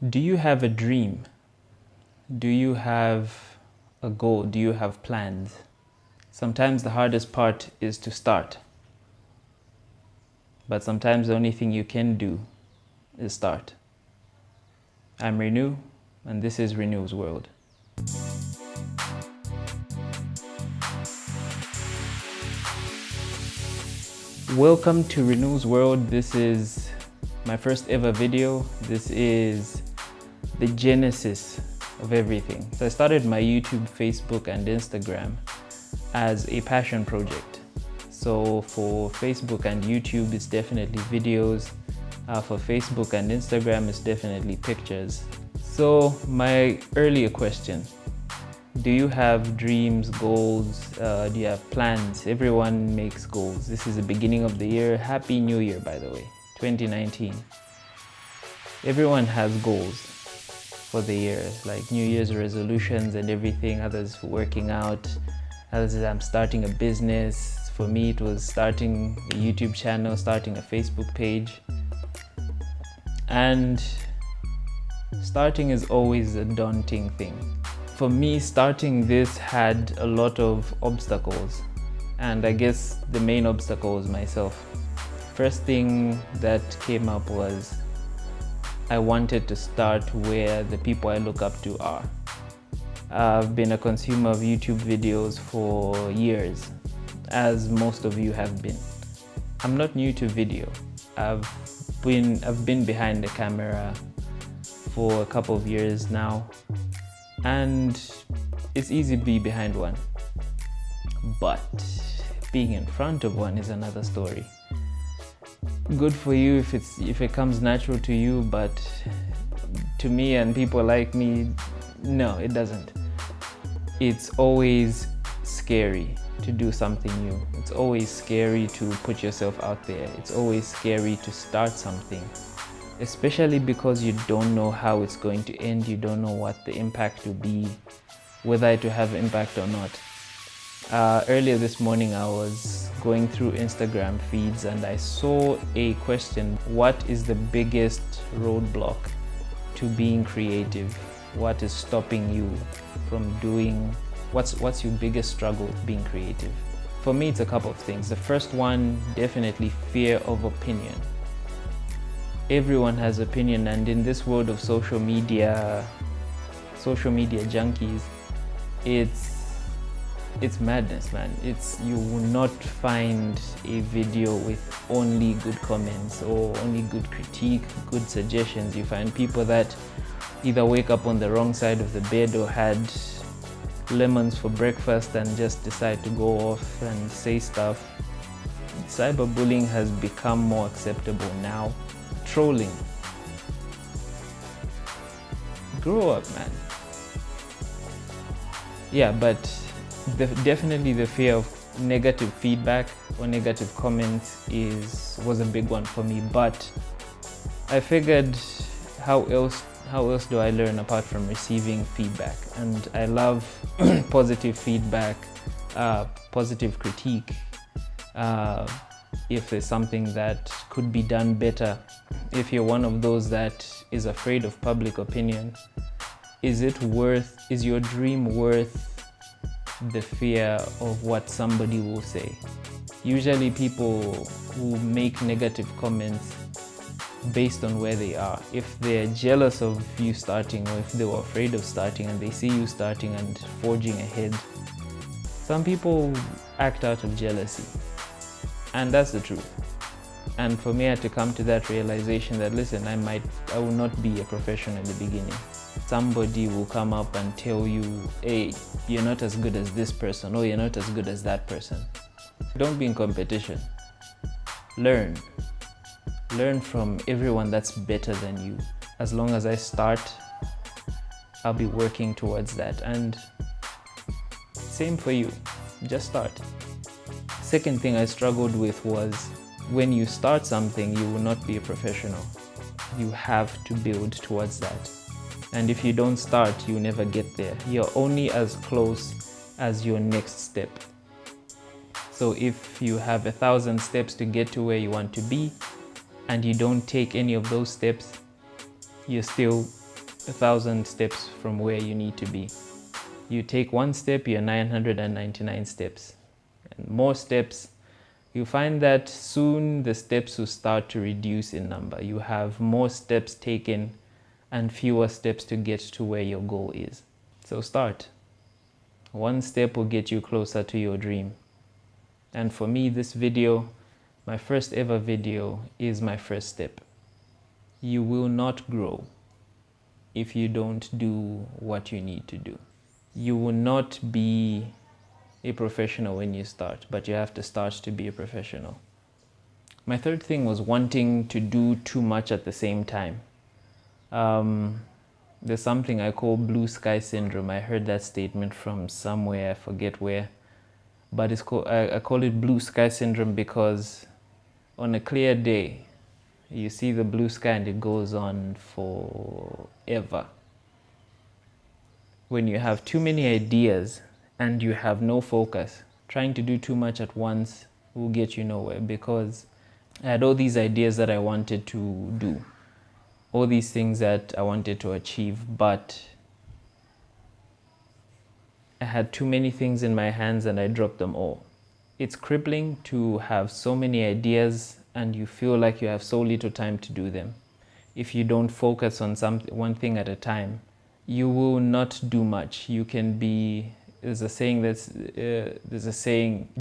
Do you have a dream? Do you have a goal? Do you have plans? Sometimes the hardest part is to start. But sometimes the only thing you can do is start. I'm RiNus, and this is RiNus World. Welcome to RiNus World. This is my first ever video. This is the genesis of everything. So I started my YouTube, Facebook, and Instagram as a passion project. So for Facebook and YouTube, it's definitely videos. For Facebook and Instagram, it's definitely pictures. So my earlier question, do you have dreams, goals? Do you have plans? Everyone makes goals. This is the beginning of the year. Happy New Year, by the way, 2019. Everyone has goals for the year, like New Year's resolutions and everything. Others for working out, others I'm starting a business. For me, it was starting a YouTube channel, starting a Facebook page. And starting is always a daunting thing. For me, starting this had a lot of obstacles, and I guess the main obstacle was myself. First thing that came up was I wanted to start where the people I look up to are. I've been a consumer of YouTube videos for years, as most of you have been. I'm not new to video. I've been behind the camera for a couple of years now, and it's easy to be behind one, but being in front of one is another story. Good for you if it comes natural to you, but to me and people like me, no, it doesn't. It's always scary to do something new. It's always scary to put yourself out there. It's always scary to start something, especially because you don't know how it's going to end. You don't know what the impact will be, whether it will have impact or not. Earlier this morning, I was going through Instagram feeds and I saw a question: what is the biggest roadblock to being creative? What is stopping you from doing, what's your biggest struggle with being creative? For me, it's a couple of things. The first one, definitely fear of opinion. Everyone has opinion, and in this world of social media junkies, it's madness, man. You will not find a video with only good comments or only good critique, good suggestions. You find people that either wake up on the wrong side of the bed or had lemons for breakfast and just decide to go off and say stuff. Cyberbullying has become more acceptable now. Trolling. Grow up, man. Yeah, but definitely the fear of negative feedback or negative comments was a big one for me. But I figured, how else do I learn apart from receiving feedback? And I love positive feedback, positive critique. If there's something that could be done better, if you're one of those that is afraid of public opinion, is your dream worth the fear of what somebody will say? Usually people who make negative comments based on where they are. If they're jealous of you starting, or if they were afraid of starting and they see you starting and forging ahead, some people act out of jealousy. And that's the truth. And for me, I had to come to that realization that, listen, I will not be a professional in the beginning. Somebody will come up and tell you, hey, you're not as good as this person, or you're not as good as that person. Don't be in competition. Learn from everyone that's better than you. As long as I start, I'll be working towards that. And same for you, just start. Second thing I struggled with was, when you start something, you will not be a professional. You have to build towards that. And if you don't start, you never get there. You're only as close as your next step. So if you have 1,000 steps to get to where you want to be, and you don't take any of those steps, you're still 1,000 steps from where you need to be. You take one step, you're 999 steps. And more steps, you find that soon the steps will start to reduce in number. You have more steps taken and fewer steps to get to where your goal is. So start. One step will get you closer to your dream. And for me, this video, my first ever video, is my first step. You will not grow if you don't do what you need to do. You will not be a professional when you start, but you have to start to be a professional. My third thing was wanting to do too much at the same time. There's something I call blue sky syndrome. I heard that statement from somewhere, I forget where, but it's called, I call it blue sky syndrome because on a clear day, you see the blue sky and it goes on forever. When you have too many ideas and you have no focus, trying to do too much at once will get you nowhere, because I had all these ideas that I wanted to do, all these things that I wanted to achieve, but I had too many things in my hands and I dropped them all. It's crippling to have so many ideas and you feel like you have so little time to do them. If you don't focus on one thing at a time, you will not do much. You can be, there's a saying,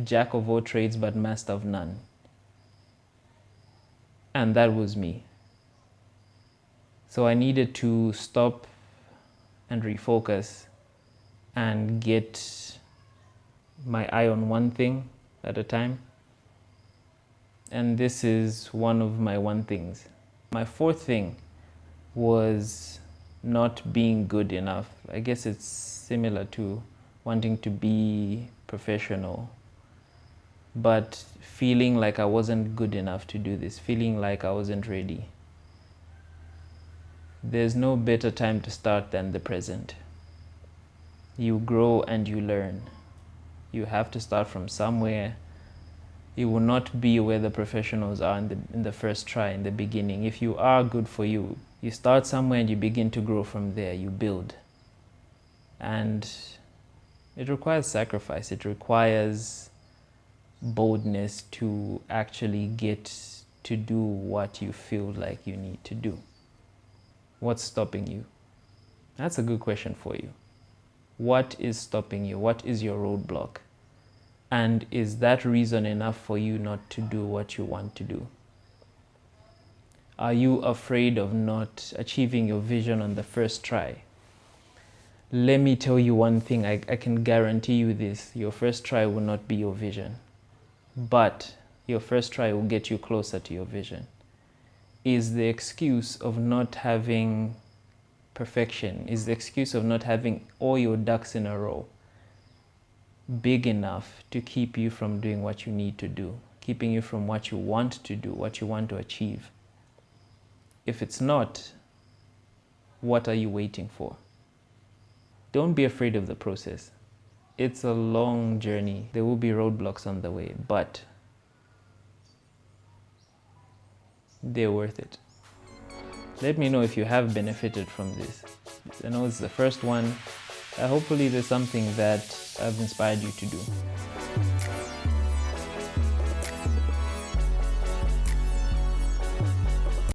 jack of all trades but master of none. And that was me. So I needed to stop and refocus and get my eye on one thing at a time. And this is one of my one things. My fourth thing was not being good enough. I guess it's similar to wanting to be professional, but feeling like I wasn't good enough to do this, feeling like I wasn't ready. There's no better time to start than the present. You grow and you learn. You have to start from somewhere. You will not be where the professionals are in the first try, in the beginning. If you are, good for you. You start somewhere and you begin to grow from there. You build. And it requires sacrifice. It requires boldness to actually get to do what you feel like you need to do. What's stopping you? That's a good question for you. What is stopping you? What is your roadblock? And is that reason enough for you not to do what you want to do? Are you afraid of not achieving your vision on the first try? Let me tell you one thing, I can guarantee you this, your first try will not be your vision. But your first try will get you closer to your vision. Is the excuse of not having perfection, is the excuse of not having all your ducks in a row big enough to keep you from doing what you need to do, keeping you from what you want to do, what you want to achieve? If it's not, what are you waiting for? Don't be afraid of the process. It's a long journey. There will be roadblocks on the way, but they're worth it. Let me know if you have benefited from this. I know it's the first one. Hopefully there's something that I've inspired you to do.